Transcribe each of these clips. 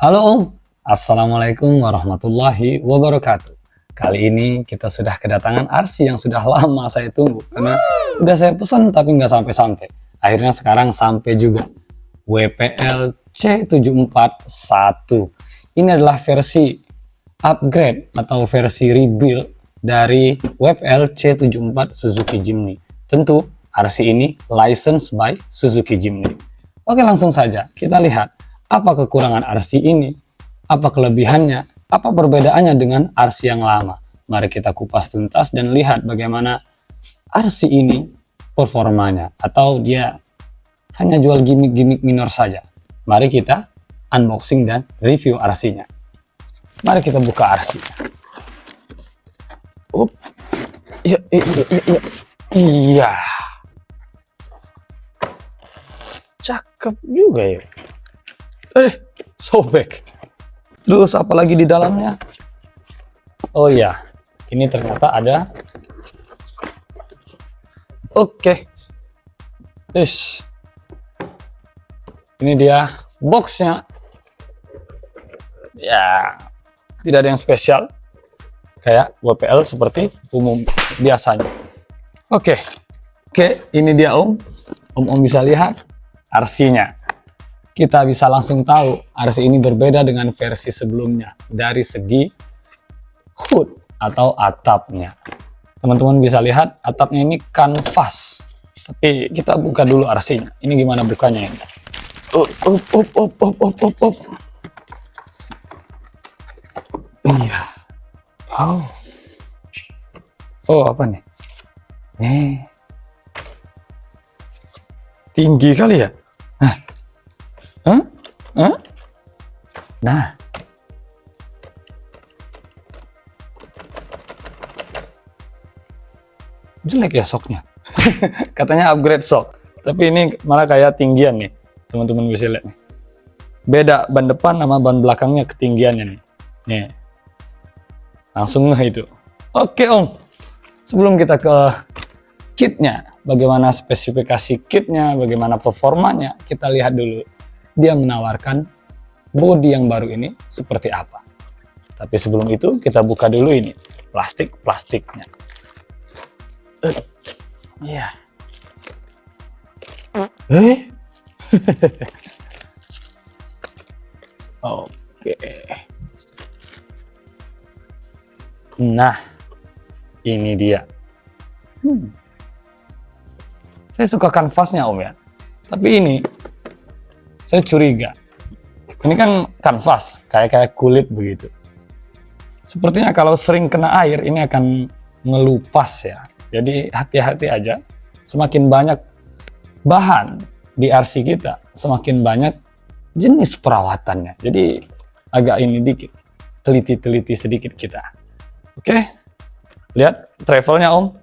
Halo Om, Assalamualaikum warahmatullahi wabarakatuh. Kali ini kita sudah kedatangan RC yang sudah lama saya tunggu. Karena udah saya pesan tapi nggak sampai-sampai. Akhirnya sekarang sampai juga. WPL C741. Ini adalah versi upgrade atau versi rebuild dari WPL C74 Suzuki Jimny. Tentu RC ini licensed by Suzuki Jimny. Oke, langsung saja kita lihat apa kekurangan RC ini, apa kelebihannya, apa perbedaannya dengan RC yang lama. Mari kita kupas tuntas dan lihat bagaimana RC ini performanya, atau dia hanya jual gimmick-gimmick minor saja. Mari kita unboxing dan review RC-nya. Mari kita buka RC. Iya. Cakep juga ya. Sobek. Terus apa lagi di dalamnya? Oh iya, ini ternyata ada. Oke. Ini dia boxnya. Ya, tidak ada yang spesial. Kayak WPL seperti umum biasanya. Oke, ini dia Om. Om bisa lihat RC-nya. Kita bisa langsung tahu RC ini berbeda dengan versi sebelumnya dari segi hood atau atapnya. Teman-teman bisa lihat atapnya ini kanvas. Tapi kita buka dulu RC-nya. Ini gimana bukanya ini? Iya. Oh, apa nih? Tinggi kali ya? Nah, jelek ya soknya. Katanya upgrade sok, tapi ini malah kayak tinggian nih. Teman-teman bisa lihat nih. Beda ban depan sama ban belakangnya ketinggiannya nih. Nih, langsung ngeh itu. Oke Om, sebelum kita ke kitnya, bagaimana spesifikasi kitnya, bagaimana performanya, kita lihat dulu dia menawarkan bodi yang baru ini seperti apa. Tapi sebelum itu kita buka dulu ini plastiknya. Iya. Oke. Nah, ini dia. Saya suka kanvasnya Om ya. Tapi ini saya curiga. Ini kan kanvas, kayak kulit begitu. Sepertinya kalau sering kena air ini akan ngelupas ya. Jadi hati-hati aja. Semakin banyak bahan di RC kita, semakin banyak jenis perawatannya. Jadi agak ini dikit, teliti-teliti sedikit kita. Oke, lihat travelnya Om.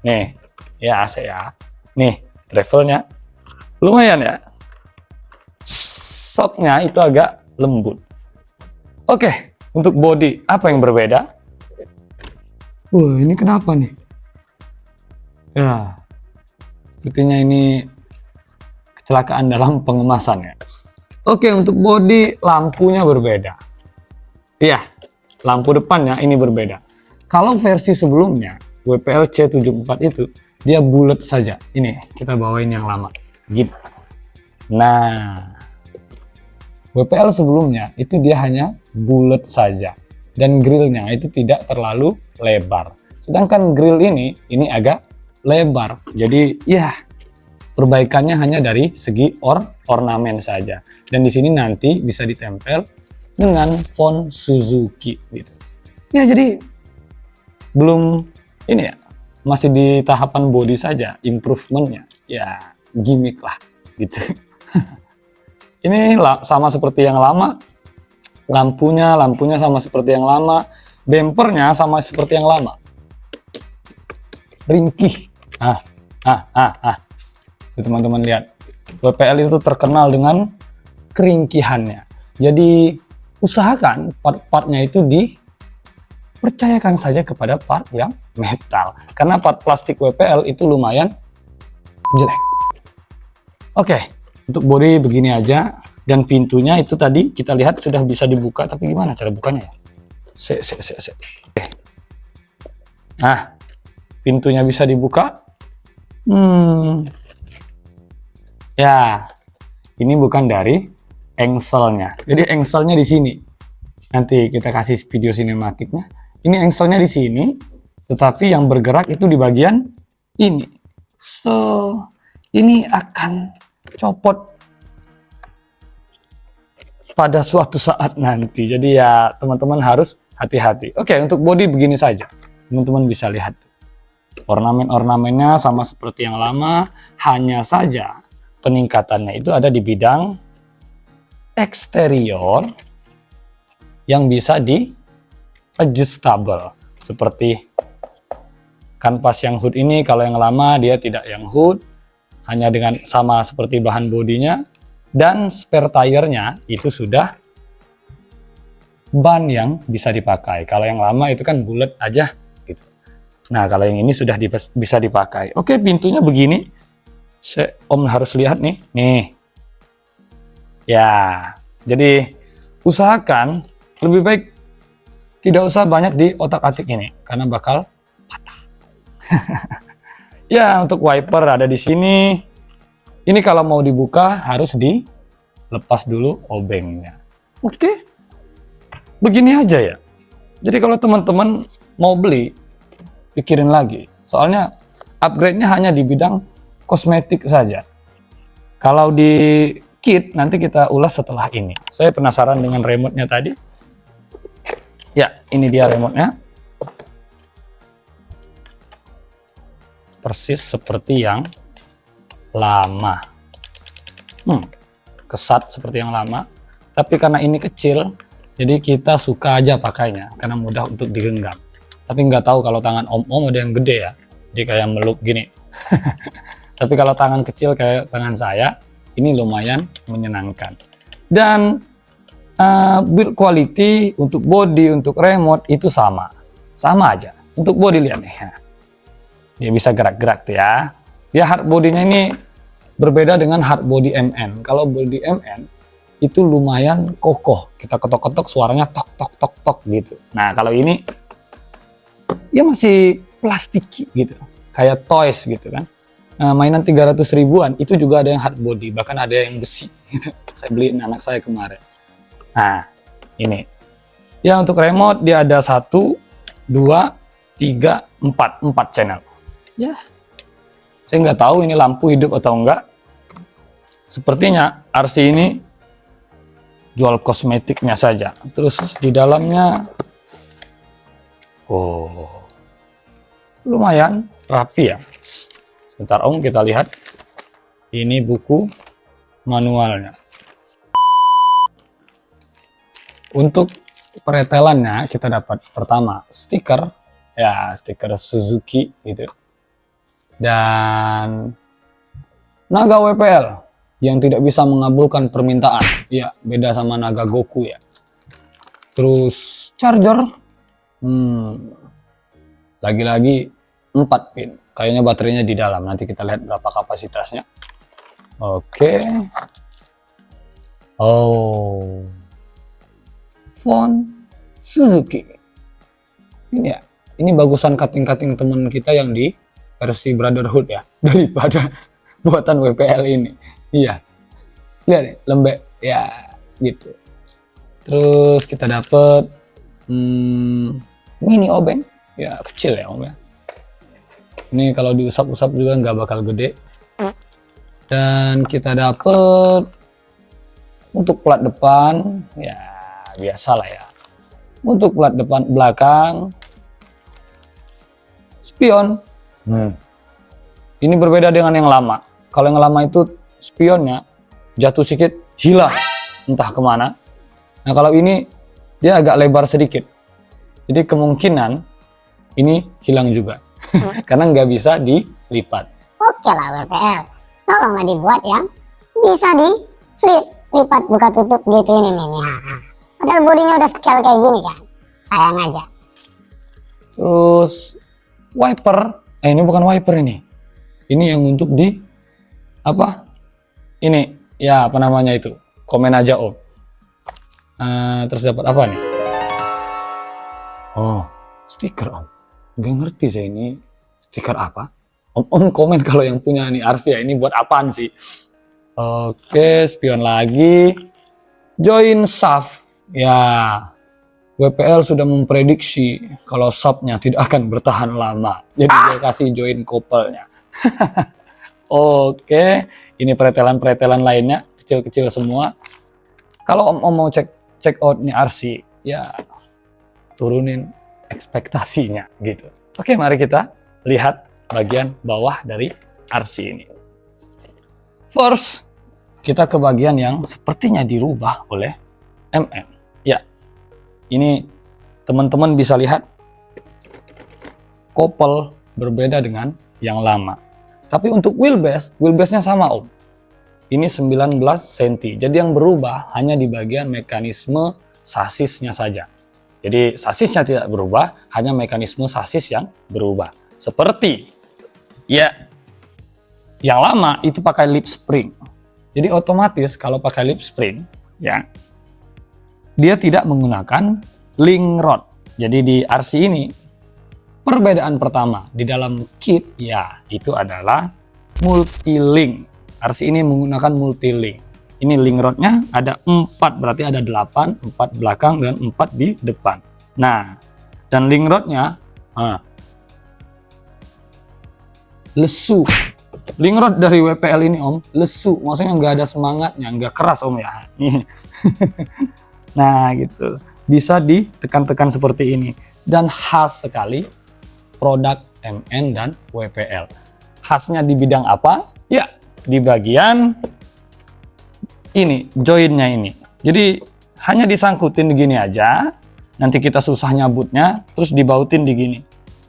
Nih, ya AC ya. Nih, travelnya lumayan ya. Soknya itu agak lembut. Oke, untuk body apa yang berbeda? Wah, ini kenapa nih? Ya, sepertinya ini kecelakaan dalam pengemasan ya. Oke, untuk body lampunya berbeda. Iya, lampu depannya ini berbeda. Kalau versi sebelumnya WPL C74 itu dia bulat saja. Ini kita bawain yang lama. Gitu. Nah, WPL sebelumnya itu dia hanya bulat saja dan grillnya itu tidak terlalu lebar. Sedangkan grill ini agak lebar. Jadi ya perbaikannya hanya dari segi ornamen saja. Dan di sini nanti bisa ditempel dengan font Suzuki gitu. Ya jadi belum ini ya, masih di tahapan body saja, improvementnya. Ya gimmick lah gitu. Ini sama seperti yang lama, lampunya sama seperti yang lama, bempernya sama seperti yang lama. Ringkih. Teman-teman lihat, WPL itu terkenal dengan keringkihannya. Jadi usahakan part-partnya itu dipercayakan saja kepada part yang metal, karena part plastik WPL itu lumayan jelek. Oke. Untuk body begini aja, Dan pintunya itu tadi kita lihat sudah bisa dibuka, tapi gimana cara bukanya ya? Oke. Nah, pintunya bisa dibuka. Ya, ini bukan dari engselnya. Jadi engselnya di sini. Nanti kita kasih video sinematiknya. Ini engselnya di sini, tetapi yang bergerak itu di bagian ini. So, ini akan copot pada suatu saat nanti. Jadi ya teman-teman harus hati-hati. Oke, untuk body begini saja. Teman-teman bisa lihat. Ornamen-ornamennya sama seperti yang lama, hanya saja peningkatannya itu ada di bidang eksterior yang bisa di adjustable. Seperti kanvas yang hood ini, kalau yang lama dia tidak yang hood, hanya dengan sama seperti bahan bodinya. Dan spare tire-nya itu sudah ban yang bisa dipakai. Kalau yang lama itu kan bulat aja gitu. Nah, kalau yang ini sudah bisa dipakai. Oke, pintunya begini. Om harus lihat nih. Nih. Ya, jadi usahakan lebih baik tidak usah banyak di otak-atik ini karena bakal patah. Ya, untuk wiper ada di sini. Ini kalau mau dibuka harus dilepas dulu obengnya. Oke. Begini aja ya. Jadi kalau teman-teman mau beli, pikirin lagi. Soalnya upgrade-nya hanya di bidang kosmetik saja. Kalau di kit nanti kita ulas setelah ini. Saya penasaran dengan remote-nya tadi. Ya, ini dia remote-nya. Persis seperti yang lama. Kesat seperti yang lama. Tapi karena ini kecil, jadi kita suka aja pakainya karena mudah untuk digenggam. Tapi nggak tahu kalau tangan om-om ada yang gede ya. Jadi kayak meluk gini. Tapi kalau tangan kecil kayak tangan saya, ini lumayan menyenangkan. Dan build quality untuk body, untuk remote itu sama. Sama aja. Untuk body lihat nih. Dia bisa gerak-gerak tuh ya. Dia hard bodinya ini berbeda dengan hard body MN. Kalau body MN itu lumayan kokoh. Kita ketok-ketok suaranya tok tok tok tok gitu. Nah, kalau ini ya masih plastiki gitu. Kayak toys gitu kan. Mainan 300 ribuan itu juga ada yang hard body, bahkan ada yang besi gitu. Saya beliin anak saya kemarin. Nah, ini. Ya untuk remote dia ada 1, 2, 3, 4 channel. Ya. Saya nggak tahu ini lampu hidup atau enggak. Sepertinya RC ini jual kosmetiknya saja. Terus di dalamnya, oh, lumayan rapi ya. Sebentar om, kita lihat. Ini buku manualnya. Untuk peretelannya kita dapat pertama stiker, ya stiker Suzuki gitu. Dan naga WPL yang tidak bisa mengabulkan permintaan. Ya, beda sama naga Goku ya. Terus charger. Lagi-lagi 4 pin. Kayaknya baterainya di dalam. Nanti kita lihat berapa kapasitasnya. Oke. Oh. Font Suzuki. Ini ya. Ini bagusan cutting-cutting teman kita yang di versi Brotherhood ya, daripada buatan WPL ini. Iya, lihat nih, lembek ya gitu. Terus kita dapet mini obeng, ya kecil ya om ya. Ini kalau diusap-usap juga nggak bakal gede. Dan kita dapet untuk plat depan, ya biasa lah ya. Untuk plat depan belakang, spion. Ini berbeda dengan yang lama. Kalau yang lama itu spionnya jatuh sedikit hilang entah kemana. Nah kalau ini dia agak lebar sedikit. Jadi kemungkinan ini hilang juga. Karena nggak bisa dilipat. Oke lah WPL. Tolonglah dibuat yang bisa di flip, lipat buka tutup gitu ini nih. Padahal bodinya udah scale kayak gini kan. Sayang aja. Terus wiper. Ini bukan wiper ini. Ini yang untuk di apa? Ini ya apa namanya itu? Komen aja Om. Terus dapat apa nih? Oh, stiker Om. Gak ngerti saya ini stiker apa. Om komen kalau yang punya nih RC ya, ini buat apaan sih? Oke, spion lagi. Join SAF. Ya, WPL sudah memprediksi kalau SAF-nya tidak akan bertahan lama. Jadi dia kasih join couple-nya. Oke, ini pretelan-pretelan lainnya, kecil-kecil semua. Kalau Om mau check out nih RC, ya turunin ekspektasinya gitu. Oke, mari kita lihat bagian bawah dari RC ini. First, kita ke bagian yang sepertinya dirubah oleh MN. Ya, ini teman-teman bisa lihat couple berbeda dengan yang lama. Tapi untuk wheelbase-nya sama Om. Ini 19 cm. Jadi yang berubah hanya di bagian mekanisme sasisnya saja. Jadi sasisnya tidak berubah, hanya mekanisme sasis yang berubah. Seperti ya yang lama itu pakai lip spring. Jadi otomatis kalau pakai lip spring ya dia tidak menggunakan link rod. Jadi di RC ini perbedaan pertama di dalam kit ya itu adalah multi link. RC ini menggunakan multi link. Ini link rodnya ada 4, berarti ada 8, 4 belakang dan 4 di depan. Nah, dan link rodnya lesu. Link rod dari WPL ini Om, lesu. Maksudnya nggak ada semangatnya, nggak keras Om ya. Nah gitu, bisa ditekan-tekan seperti ini. Dan khas sekali produk MN dan WPL. Khasnya di bidang apa? Ya, di bagian ini, joinnya ini. Jadi hanya disangkutin begini aja, nanti kita susah nyabutnya, terus dibautin di gini,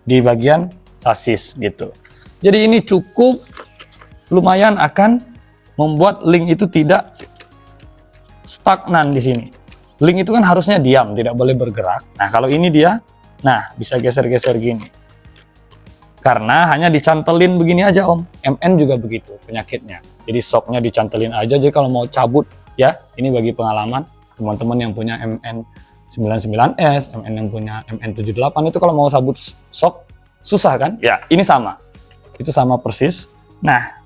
di bagian sasis gitu. Jadi ini cukup lumayan akan membuat link itu tidak stagnan di sini. Link itu kan harusnya diam, tidak boleh bergerak. Nah kalau ini dia, nah bisa geser-geser gini. Karena hanya dicantelin begini aja Om. MN juga begitu penyakitnya. Jadi shocknya dicantelin aja. Jadi kalau mau cabut ya, ini bagi pengalaman teman-teman yang punya MN 99S, MN yang punya MN78 itu kalau mau cabut shock susah kan? Ya ini sama. Itu sama persis. Nah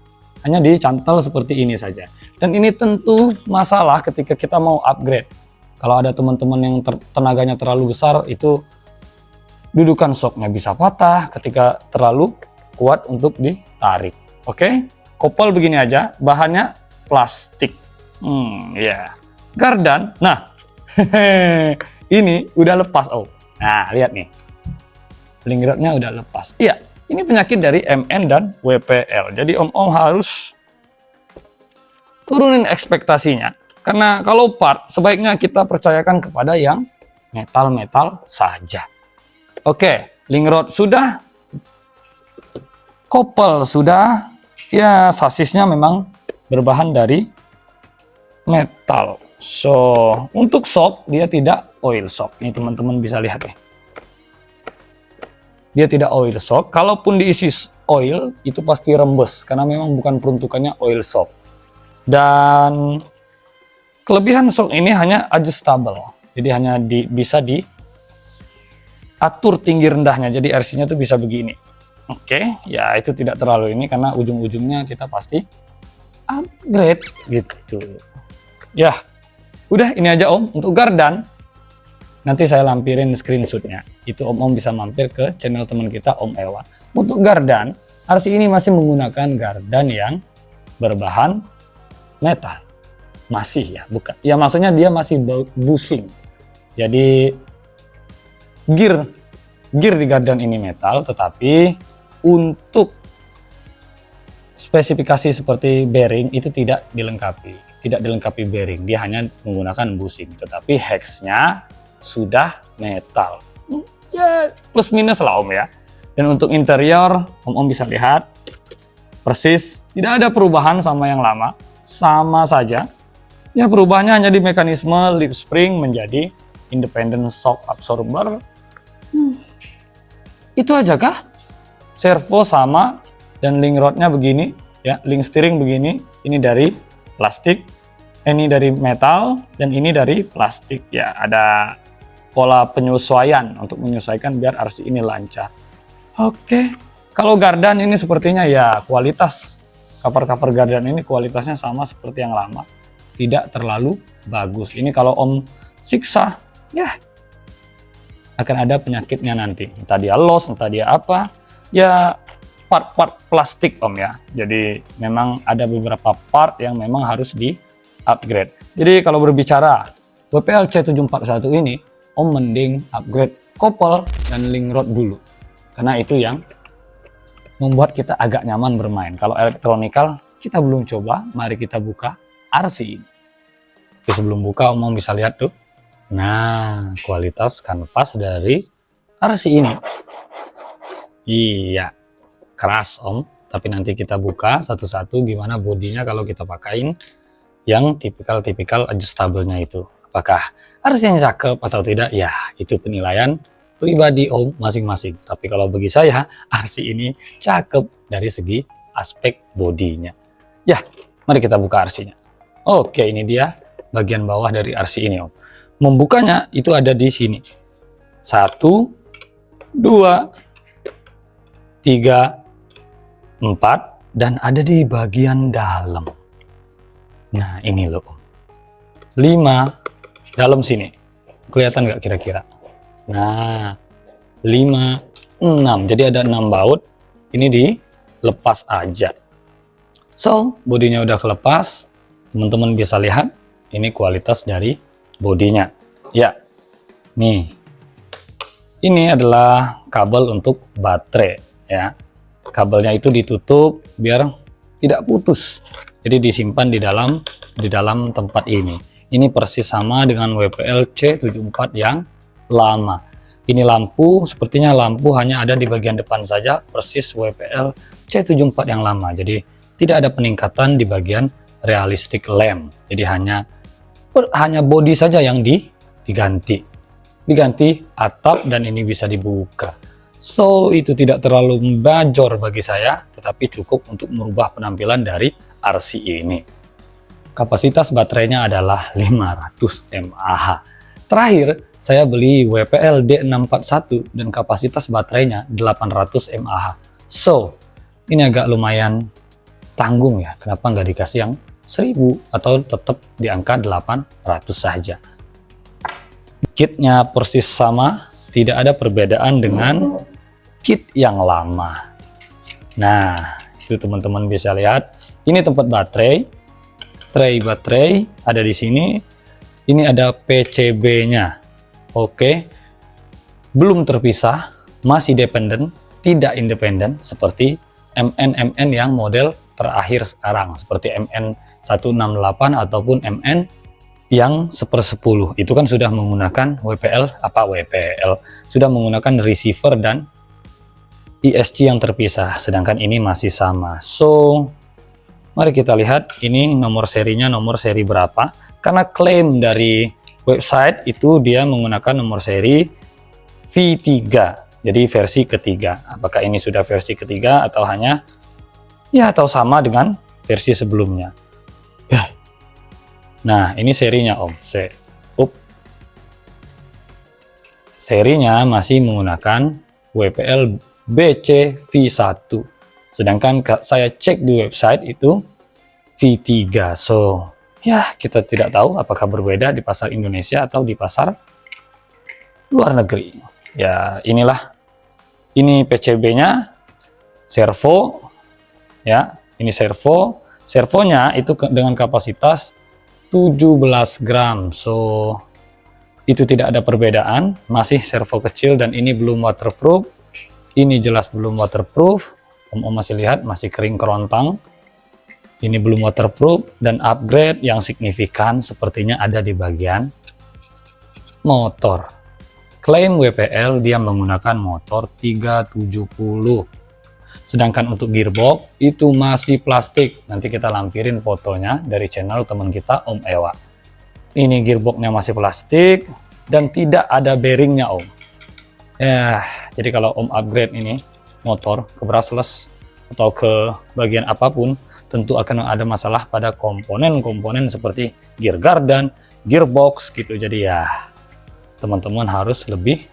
hanya dicantel seperti ini saja. Dan ini tentu masalah ketika kita mau upgrade. Kalau ada teman-teman yang tenaganya terlalu besar itu dudukan shocknya bisa patah ketika terlalu kuat untuk ditarik. Oke, couple begini aja, bahannya plastik. Ya, gardan. Nah, ini udah lepas Om. Nah, lihat nih, link rodnya udah lepas. Iya, ini penyakit dari MN dan WPL. Jadi Om harus turunin ekspektasinya. Karena kalau part sebaiknya kita percayakan kepada yang metal-metal saja. Oke, link rod sudah, couple sudah, ya sasisnya memang berbahan dari metal. So, untuk shock dia tidak oil shock. Ini teman-teman bisa lihat nih. Dia tidak oil shock. Kalaupun diisi oil, itu pasti rembes karena memang bukan peruntukannya oil shock. Dan kelebihan shock ini hanya adjustable. Jadi hanya bisa atur tinggi rendahnya, jadi RC-nya tuh bisa begini. Oke, ya itu tidak terlalu ini karena ujung-ujungnya kita pasti upgrade gitu. Ya, udah ini aja Om untuk gardan. Nanti saya lampirin screenshotnya. Itu Om bisa mampir ke channel teman kita Om Ewa. Untuk gardan, RC ini masih menggunakan gardan yang berbahan metal. Masih ya, bukan. Ya maksudnya dia masih busing. Jadi gear di gardan ini metal, tetapi untuk spesifikasi seperti bearing itu tidak dilengkapi bearing, dia hanya menggunakan busing, tetapi hex-nya sudah metal. Ya plus minus lah Om ya. Dan untuk interior Om bisa lihat persis tidak ada perubahan sama yang lama, sama saja. Ya perubahannya hanya di mekanisme lip spring menjadi independent shock absorber. Itu aja kah? Servo sama dan link rodnya begini ya, link steering begini, ini dari plastik. Ini dari metal dan ini dari plastik ya. Ada pola penyesuaian untuk menyesuaikan biar RC ini lancar. Oke, kalau Gardan ini sepertinya ya kualitas cover-cover Gardan ini kualitasnya sama seperti yang lama, tidak terlalu bagus. Ini kalau Om siksa, ya akan ada penyakitnya nanti. Entah dia loss, entah dia apa, ya part-part plastik Om ya. Jadi memang ada beberapa part yang memang harus di upgrade. Jadi kalau berbicara WPL C741 ini, Om mending upgrade kopel dan link rod dulu. Karena itu yang membuat kita agak nyaman bermain. Kalau elektronikal kita belum coba, mari kita buka RC ini. Tapi sebelum buka Om bisa lihat tuh. Nah, kualitas kanvas dari RC ini. Iya, keras Om. Tapi nanti kita buka satu-satu gimana bodinya kalau kita pakain yang tipikal adjustable-nya itu. Apakah RC-nya cakep atau tidak? Ya, itu penilaian pribadi Om masing-masing. Tapi kalau bagi saya, RC ini cakep dari segi aspek bodinya. Ya, mari kita buka RC-nya. Oke, ini dia bagian bawah dari RC ini Om. Membukanya itu ada di sini. 1, 2, 3, 4, dan ada di bagian dalam. Nah, ini loh. 5 dalam sini. Kelihatan nggak kira-kira? Nah, 5, 6. Jadi ada 6 baut. Ini dilepas aja. So, bodinya udah kelepas. Teman-teman bisa lihat. Ini kualitas dari bodinya. Ya, nih. Ini adalah kabel untuk baterai. Ya, kabelnya itu ditutup biar tidak putus. Jadi disimpan di dalam tempat ini. Ini persis sama dengan WPL C74 yang lama. Ini lampu, sepertinya lampu hanya ada di bagian depan saja, persis WPL C74 yang lama. Jadi tidak ada peningkatan di bagian realistic lamp. Jadi hanya body saja yang diganti. Diganti atap dan ini bisa dibuka. So, itu tidak terlalu membajor bagi saya, tetapi cukup untuk merubah penampilan dari RC ini. Kapasitas baterainya adalah 500 mAh. Terakhir, saya beli WPL D641 dan kapasitas baterainya 800 mAh. So, ini agak lumayan tanggung ya. Kenapa nggak dikasih yang 1000 atau tetap di angka 800 saja. Kitnya persis sama, tidak ada perbedaan dengan kit yang lama. Nah, itu teman-teman bisa lihat. Ini tempat baterai, tray baterai ada di sini. Ini ada PCB-nya. Oke, belum terpisah, masih dependen, tidak independen seperti MN yang model terakhir sekarang, seperti MN168 ataupun MN yang 1/10. Itu kan sudah menggunakan WPL, sudah menggunakan receiver dan ESC yang terpisah, sedangkan ini masih sama. So, mari kita lihat ini nomor serinya, nomor seri berapa. Karena klaim dari website itu dia menggunakan nomor seri V3, jadi versi ketiga. Apakah ini sudah versi ketiga atau hanya ya atau sama dengan versi sebelumnya. Nah, ini serinya Om. Serinya masih menggunakan WPL BC V1. Sedangkan saya cek di website itu V3. So, ya kita tidak tahu apakah berbeda di pasar Indonesia atau di pasar luar negeri. Ya, inilah. Ini PCB-nya, servo. Ya, ini servo. Servonya itu dengan kapasitas 17 gram. So, itu tidak ada perbedaan. Masih servo kecil dan ini belum waterproof. Ini jelas belum waterproof. Om masih lihat masih kering kerontang. Ini belum waterproof dan upgrade yang signifikan sepertinya ada di bagian motor. Klaim WPL dia menggunakan motor 370. Sedangkan untuk gearbox itu masih plastik. Nanti kita lampirin fotonya dari channel teman kita Om Ewa. Ini gearboxnya masih plastik dan tidak ada bearingnya Om. Ya, jadi kalau Om upgrade ini motor ke brushless atau ke bagian apapun, tentu akan ada masalah pada komponen-komponen seperti gear gardan, gearbox gitu. Jadi ya teman-teman harus lebih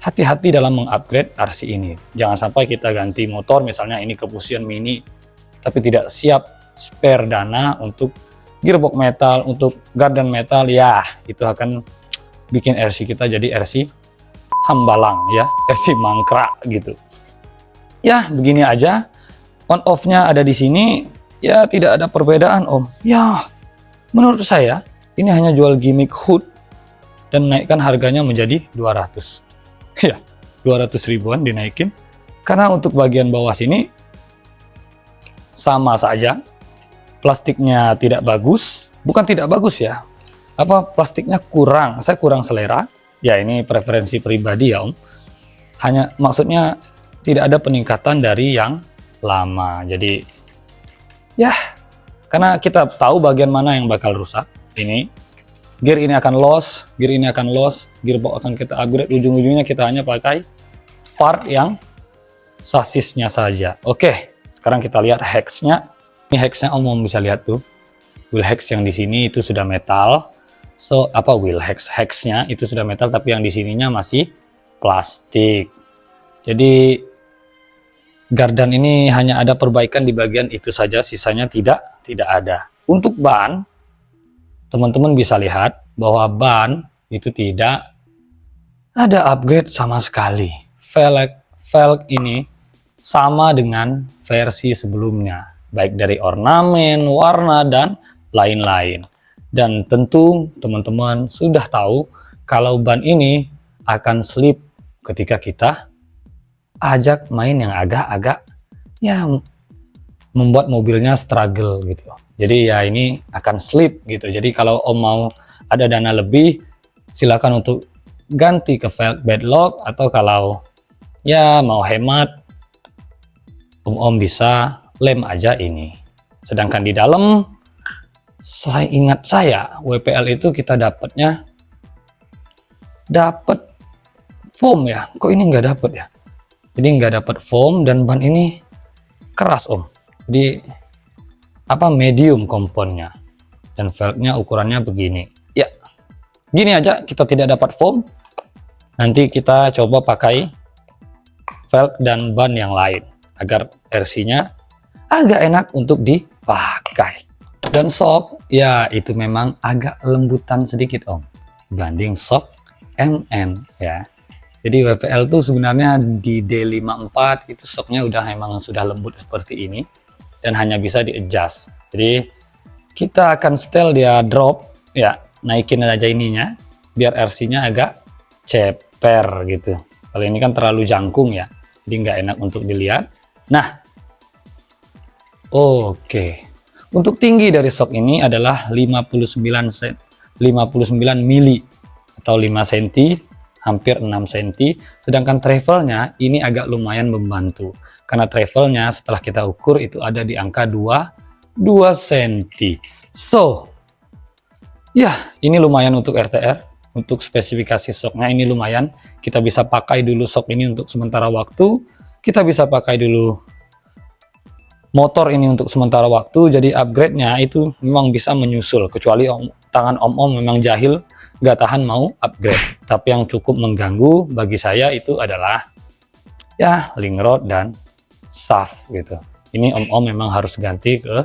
hati-hati dalam mengupgrade RC ini. Jangan sampai kita ganti motor, misalnya ini ke Fusion Mini, tapi tidak siap spare dana untuk gearbox metal, untuk gardan metal, ya itu akan bikin RC kita jadi RC hambalang ya, RC mangkrak gitu. Ya begini aja, on off-nya ada di sini, ya tidak ada perbedaan om. Ya menurut saya ini hanya jual gimmick hood dan menaikkan harganya menjadi 200. Ya 200 ribuan dinaikin, karena untuk bagian bawah sini sama saja, plastiknya tidak bagus, bukan tidak bagus ya, plastiknya kurang, saya kurang selera ya, ini preferensi pribadi ya om. Hanya maksudnya tidak ada peningkatan dari yang lama, jadi ya karena kita tahu bagian mana yang bakal rusak. Ini gear ini akan loss, gear ini akan loss, gearbox akan kita upgrade, ujung-ujungnya kita hanya pakai part yang sasisnya saja. Oke, sekarang kita lihat hex-nya. Ini hex-nya om bisa lihat tuh, wheel hex yang di sini itu sudah metal. So wheel hex-nya itu sudah metal, tapi yang di sininya masih plastik. Jadi gardan ini hanya ada perbaikan di bagian itu saja, sisanya tidak ada. Untuk ban, teman-teman bisa lihat bahwa ban itu tidak ada upgrade sama sekali. Velg ini sama dengan versi sebelumnya, baik dari ornamen, warna, dan lain-lain. Dan tentu teman-teman sudah tahu kalau ban ini akan slip ketika kita ajak main yang agak-agak ya membuat mobilnya struggle gitu. Jadi ya ini akan slip gitu. Jadi kalau om mau ada dana lebih, silakan untuk ganti ke velg bedlock, atau kalau ya mau hemat, om bisa lem aja ini. Sedangkan di dalam, saya ingat WPL itu kita dapat foam ya. Kok ini nggak dapat ya? Jadi nggak dapat foam, dan ban ini keras om. Jadi medium komponnya, dan velgnya ukurannya begini. Ya, gini aja kita tidak dapat foam. Nanti kita coba pakai velg dan ban yang lain agar RC-nya agak enak untuk dipakai. Dan shock, ya itu memang agak lembutan sedikit om, dibanding shock MN ya. Jadi WPL tuh sebenarnya di D54 itu shocknya udah memang sudah lembut seperti ini, dan hanya bisa di adjust. Jadi kita akan setel dia drop ya, naikin aja ininya biar RC-nya agak ceper gitu. Kalau ini kan terlalu jangkung ya, jadi nggak enak untuk dilihat. Nah, oke. Untuk tinggi dari shock ini adalah 59 mili atau 5 cm, hampir 6 cm. Sedangkan travelnya ini agak lumayan membantu, karena travelnya setelah kita ukur itu ada di angka 2 cm. So ya ini lumayan untuk RTR. Untuk spesifikasi shocknya ini lumayan. Kita bisa pakai dulu shock ini untuk sementara waktu, kita bisa pakai dulu motor ini untuk sementara waktu. Jadi upgrade-nya itu memang bisa menyusul, kecuali tangan om-om memang jahil, nggak tahan mau upgrade. Tapi yang cukup mengganggu bagi saya itu adalah ya link rod dan shaft gitu. Ini om-om memang harus ganti ke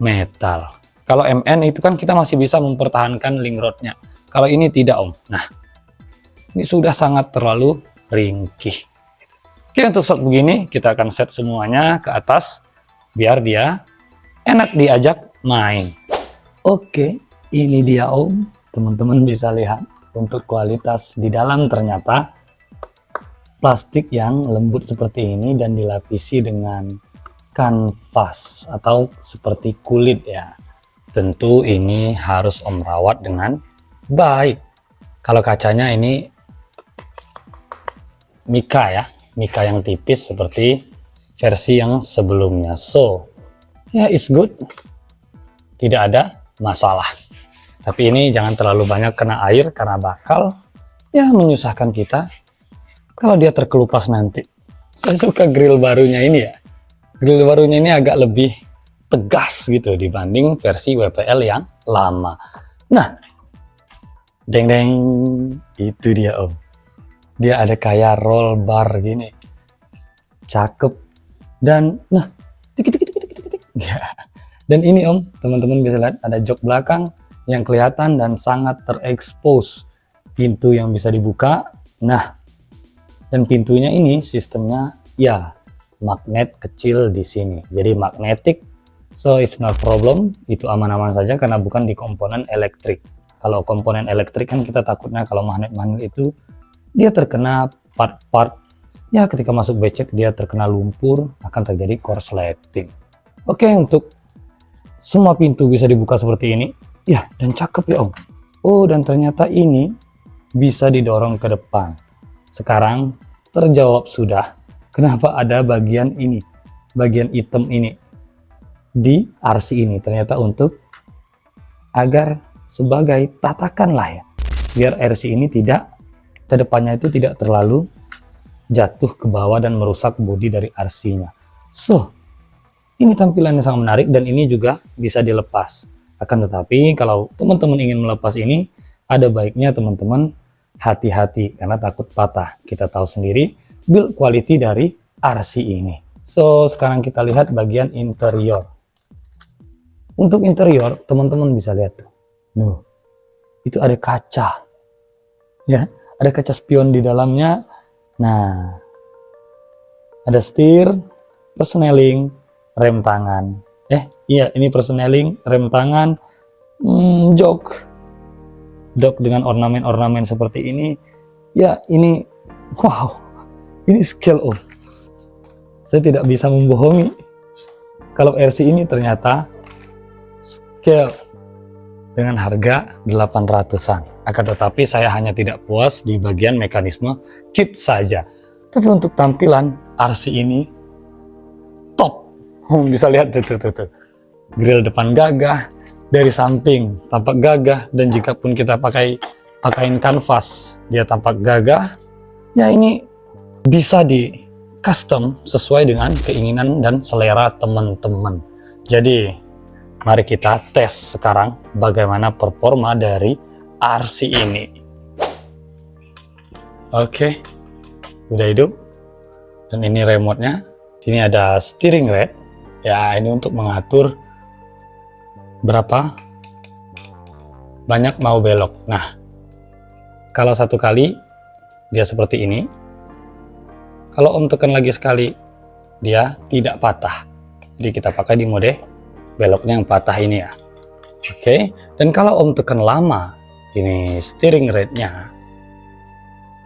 metal. Kalau MN itu kan kita masih bisa mempertahankan link rodnya. Kalau ini tidak om. Nah, ini sudah sangat terlalu ringkih. Oke, untuk shock begini kita akan set semuanya ke atas biar dia enak diajak main. Oke, ini dia om. Teman-teman bisa lihat untuk kualitas di dalam, ternyata plastik yang lembut seperti ini dan dilapisi dengan kanvas atau seperti kulit ya. Tentu ini harus om rawat dengan baik. Kalau kacanya ini mika ya, mika yang tipis seperti versi yang sebelumnya. So ya it's good, tidak ada masalah. Tapi ini jangan terlalu banyak kena air karena bakal ya menyusahkan kita kalau dia terkelupas nanti. Saya suka grill barunya ini ya. Grill barunya ini agak lebih tegas gitu dibanding versi WPL yang lama. Nah, deng deng, itu dia Om. Dia ada kayak roll bar gini, cakep. Dan nah, tik tik tik tik tik tik. Dan ini Om, teman-teman bisa lihat ada jok belakang yang kelihatan dan sangat terekspos. Pintu yang bisa dibuka. Nah, dan pintunya ini sistemnya ya magnet kecil di sini. Jadi magnetic, so it's no problem. Itu aman-aman saja karena bukan di komponen elektrik. Kalau komponen elektrik kan kita takutnya kalau magnet-magnet itu dia terkena part-part. Ya ketika masuk becek dia terkena lumpur, akan terjadi korsleting. Oke, untuk semua pintu bisa dibuka seperti ini. Ya, dan cakep ya Om. Oh, dan ternyata ini bisa didorong ke depan. Sekarang terjawab sudah kenapa ada bagian ini, bagian hitam ini di RC ini. Ternyata untuk agar sebagai tatakan lah ya, biar RC ini tidak ke depannya itu tidak terlalu jatuh ke bawah dan merusak bodi dari RC-nya. So, ini tampilannya sangat menarik dan ini juga bisa dilepas. Akan tetapi kalau teman-teman ingin melepas ini, ada baiknya teman-teman hati-hati karena takut patah. Kita tahu sendiri build quality dari RC ini. So, sekarang kita lihat bagian interior. Untuk interior, teman-teman bisa lihat tuh. Nuh, itu ada kaca. Ya, ada kaca spion di dalamnya. Nah, ada setir, persneling, rem tangan. Iya, ini persneling, rem tangan, jok dengan ornamen-ornamen seperti ini. Ya, ini wow, ini scale Om. Saya tidak bisa membohongi. Kalau RC ini ternyata scale dengan harga 800-an. Akan tetapi saya hanya tidak puas di bagian mekanisme kit saja. Tapi untuk tampilan RC ini top. Bisa lihat tuh. Grill depan gagah, dari samping tampak gagah, dan jika pun kita pakaiin kanvas dia tampak gagah. Ya ini bisa di custom sesuai dengan keinginan dan selera teman-teman. Jadi mari kita tes sekarang bagaimana performa dari RC ini. Oke, udah hidup. Dan ini remote-nya. Sini ada steering rack. Ya, ini untuk mengatur berapa banyak mau belok. Nah, kalau satu kali dia seperti ini. Kalau Om tekan lagi sekali, dia tidak patah. Jadi kita pakai di mode beloknya yang patah ini ya. Oke, dan kalau Om tekan lama, ini steering rate-nya,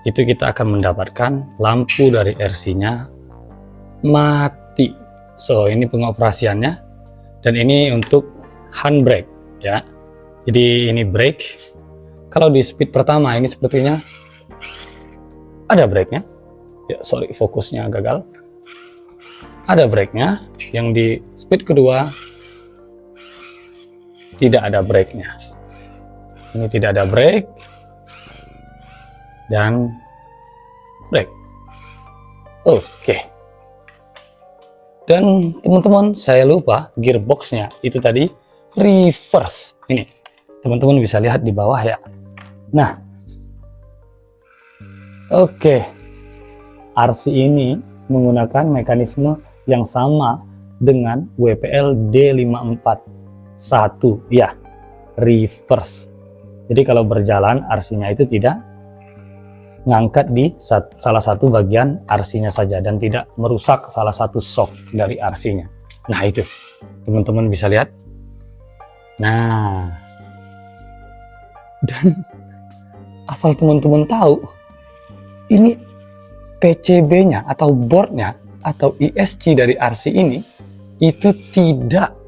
itu kita akan mendapatkan lampu dari RC-nya mati. So, ini pengoperasiannya, dan ini untuk handbrake ya. Jadi ini brake. Kalau di speed pertama ini sepertinya ada brake-nya. Ya, sorry, fokusnya gagal. Ada brake-nya. Yang di speed kedua tidak ada brake-nya. Ini tidak ada brake dan brake. Oke. Dan teman-teman, saya lupa gearbox-nya itu tadi reverse. Ini teman-teman bisa lihat di bawah ya. Nah, oke. RC ini menggunakan mekanisme yang sama dengan WPL D541 ya, reverse. Jadi kalau berjalan RC-nya itu tidak ngangkat di salah satu bagian RC-nya saja dan tidak merusak salah satu shock dari RC-nya. Nah itu, teman-teman bisa lihat. Nah, dan asal teman-teman tahu, ini PCB-nya atau board-nya atau ISC dari RC ini itu tidak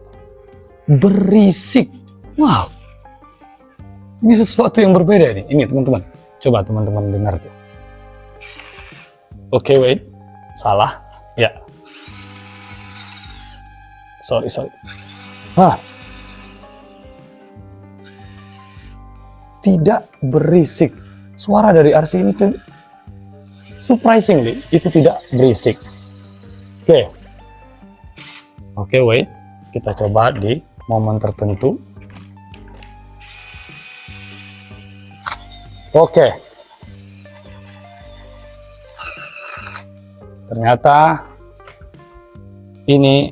berisik. Wow, ini sesuatu yang berbeda nih. Ini teman-teman, coba teman-teman dengar tuh. Oke, wait, salah ya. Sorry. Tidak berisik. Suara dari RC ini tuh surprisingly itu tidak berisik. Oke, wait, Kita coba di momen tertentu. Oke. Ternyata ini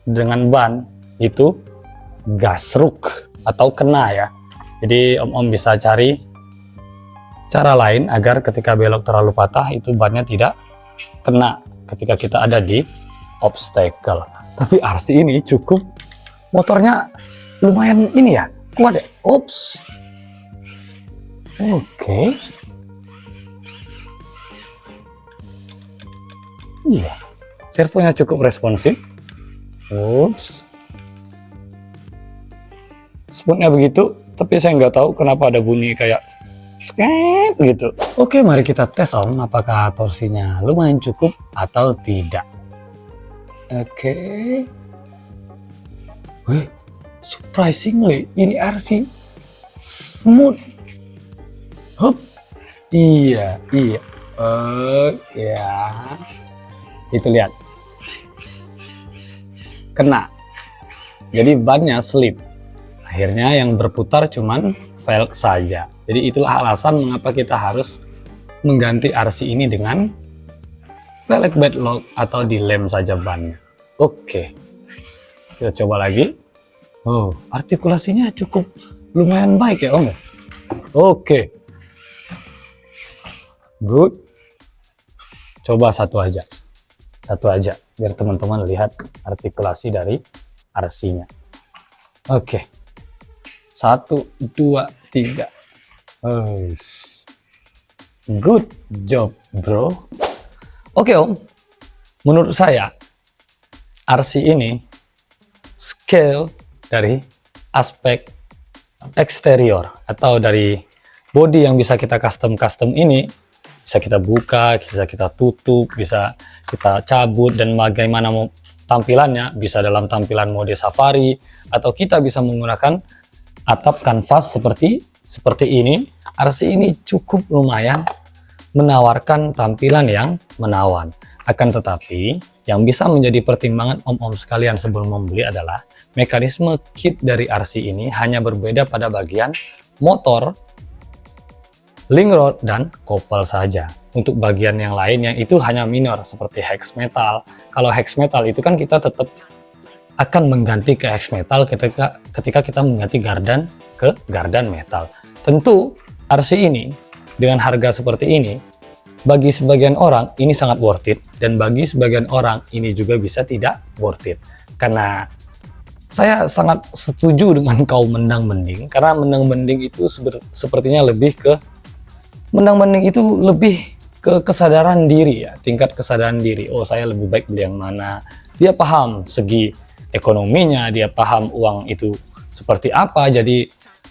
dengan ban itu gasruk atau kena ya. Jadi om-om bisa cari cara lain agar ketika belok terlalu patah itu bannya tidak kena ketika kita ada di obstacle. Tapi RC ini cukup, motornya lumayan ini ya, kuat ya. Ops. Oke. Iya, servonya cukup responsif. Ups. Smoothnya begitu, tapi saya nggak tahu kenapa ada bunyi kayak sket gitu. Oke, mari kita tes om, apakah torsinya lumayan cukup atau tidak. Oke. Wih, surprisingly ini RC smooth. Hup. Iya. Ya. Itu lihat. Kena. Jadi bannya slip. Akhirnya yang berputar cuman velg saja. Jadi itulah alasan mengapa kita harus mengganti RC ini dengan velg bed lock atau dilem saja bannya. Oke. Kita coba lagi. Oh, artikulasinya cukup lumayan baik ya om. Oke. Good. Coba satu aja biar teman-teman lihat artikulasi dari RC-nya. Oke. 1, 2, 3. Good job, bro. Oke, om. Menurut saya RC ini scale dari aspek eksterior atau dari body yang bisa kita custom ini bisa kita buka, bisa kita tutup, bisa kita cabut, dan bagaimana mau tampilannya, bisa dalam tampilan mode safari, atau kita bisa menggunakan atap kanvas seperti ini. RC ini cukup lumayan menawarkan tampilan yang menawan. Akan tetapi yang bisa menjadi pertimbangan om-om sekalian sebelum membeli adalah mekanisme kit dari RC ini hanya berbeda pada bagian motor, link rod, dan kopel saja. Untuk bagian yang lain yang itu hanya minor seperti hex metal. Kalau hex metal itu kan kita tetap akan mengganti ke hex metal ketika kita mengganti gardan ke gardan metal. Tentu RC ini dengan harga seperti ini bagi sebagian orang ini sangat worth it, dan bagi sebagian orang ini juga bisa tidak worth it. Karena saya sangat setuju dengan kaum mendang-mending, karena mendang-mending itu sepertinya lebih ke kesadaran diri ya, tingkat kesadaran diri. Oh, saya lebih baik beli yang mana. Dia paham segi ekonominya, dia paham uang itu seperti apa, jadi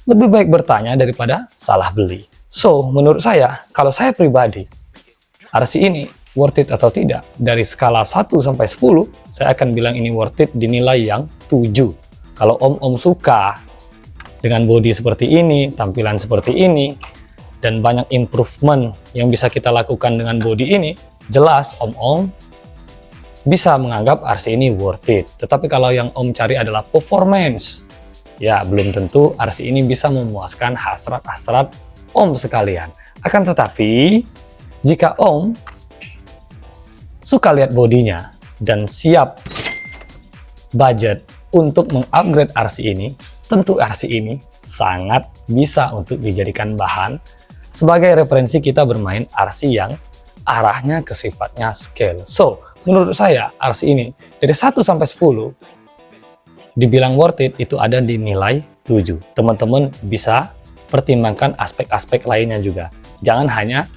lebih baik bertanya daripada salah beli. So, menurut saya, kalau saya pribadi, RC ini worth it atau tidak, dari skala 1 sampai 10, saya akan bilang ini worth it di nilai yang 7. Kalau om-om suka dengan body seperti ini, tampilan seperti ini, dan banyak improvement yang bisa kita lakukan dengan body ini, jelas om-om bisa menganggap RC ini worth it. Tetapi kalau yang om cari adalah performance, ya belum tentu RC ini bisa memuaskan hasrat-hasrat om sekalian. Akan tetapi, jika om suka lihat bodinya dan siap budget untuk mengupgrade RC ini, tentu RC ini sangat bisa untuk dijadikan bahan sebagai referensi kita bermain RC yang arahnya ke sifatnya scale. So, menurut saya RC ini dari 1 sampai 10 dibilang worth it itu ada di nilai 7. Teman-teman bisa pertimbangkan aspek-aspek lainnya juga. Jangan hanya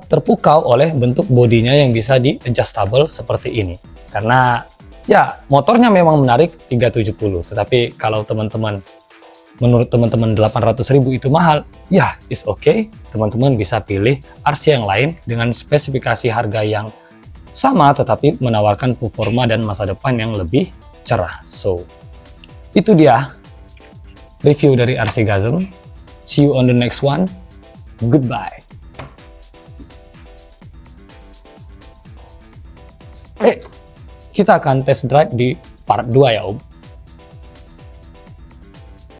terpukau oleh bentuk bodinya yang bisa di adjustable seperti ini. Karena ya motornya memang menarik 370, tetapi kalau menurut teman-teman 800.000 itu mahal, ya is okay. Teman-teman bisa pilih RC yang lain dengan spesifikasi harga yang sama tetapi menawarkan performa dan masa depan yang lebih cerah. So, itu dia review dari RC Gazm. See you on the next one. Goodbye. kita akan test drive di part 2 ya Om.